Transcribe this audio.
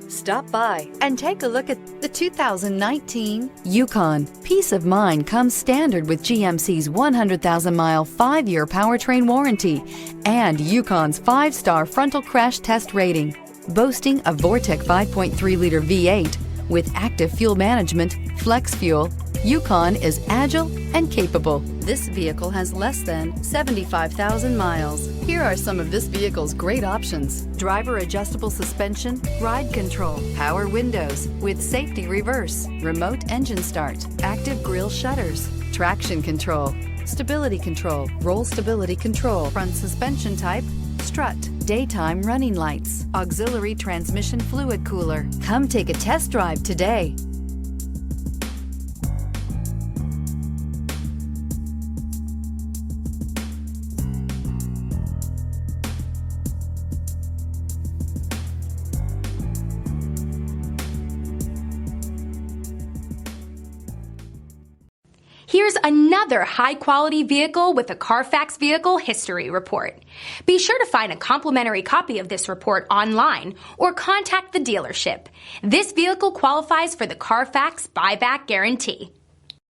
Stop by and take a look at the 2019 Yukon. Peace of mind comes standard with GMC's 100,000-mile, 5-year powertrain warranty and Yukon's 5-star frontal crash test rating. Boasting a Vortec 5.3-liter V8 with active fuel management, flex fuel, Yukon is agile and capable. This vehicle has less than 75,000 miles. Here are some of this vehicle's great options: driver adjustable suspension, ride control, power windows with safety reverse, remote engine start, active grille shutters, traction control, stability control, roll stability control, front suspension type, strut, daytime running lights, auxiliary transmission fluid cooler. Come take a test drive today. Here's another high-quality vehicle with a Carfax Vehicle History Report. Be sure to find a complimentary copy of this report online or contact the dealership. This vehicle qualifies for the Carfax Buyback Guarantee.